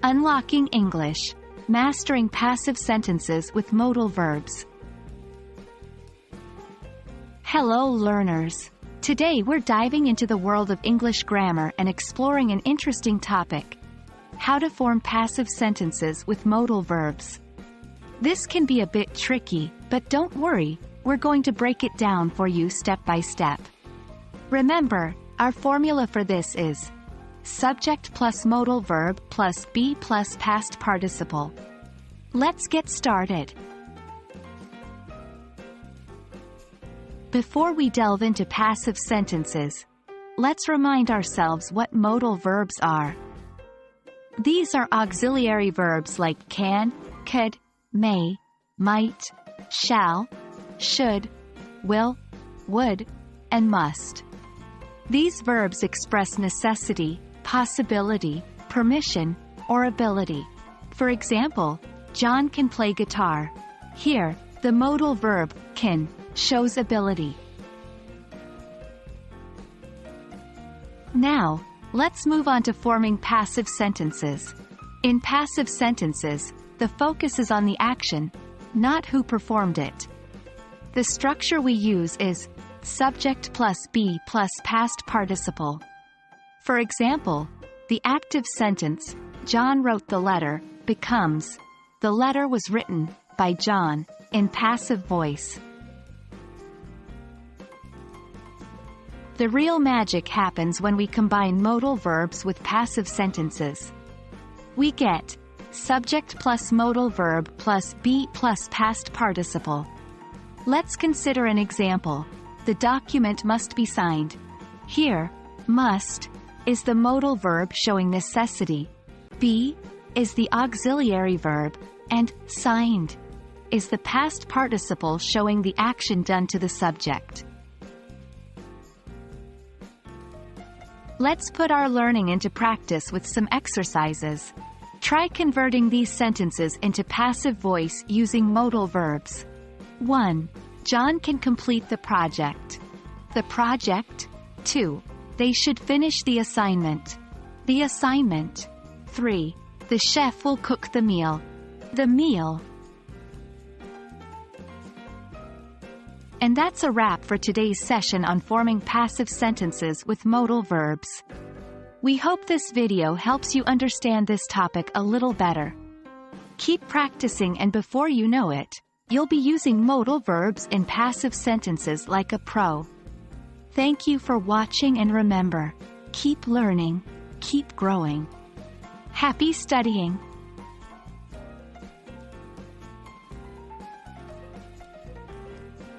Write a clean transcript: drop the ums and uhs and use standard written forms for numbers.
Unlocking English. Mastering passive sentences with modal verbs. Hello learners! Today we're diving into the world of English grammar and exploring an interesting topic: how to form passive sentences with modal verbs. This can be a bit tricky, but don't worry, we're going to break it down for you step by step. Remember, our formula for this is subject plus modal verb plus be plus past participle. Let's get started. Before we delve into passive sentences, let's remind ourselves what modal verbs are. These are auxiliary verbs like can, could, may, might, shall, should, will, would, and must. These verbs express necessity, possibility, permission, or ability. For example, John can play guitar. Here, the modal verb, can, shows ability. Now, let's move on to forming passive sentences. In passive sentences, the focus is on the action, not who performed it. The structure we use is subject plus be plus past participle. For example, the active sentence, John wrote the letter, becomes, the letter was written by John, in passive voice. The real magic happens when we combine modal verbs with passive sentences. We get subject plus modal verb plus be plus past participle. Let's consider an example. The document must be signed. Here, must is the modal verb showing necessity, be is the auxiliary verb, and signed is the past participle showing the action done to the subject. Let's put our learning into practice with some exercises. Try converting these sentences into passive voice using modal verbs. 1. John can complete the project. The project. 2. They should finish the assignment. The assignment. 3. The chef will cook the meal. The meal. And that's a wrap for today's session on forming passive sentences with modal verbs. We hope this video helps you understand this topic a little better. Keep practicing, and before you know it, you'll be using modal verbs in passive sentences like a pro. Thank you for watching, and remember, keep learning, keep growing. Happy studying!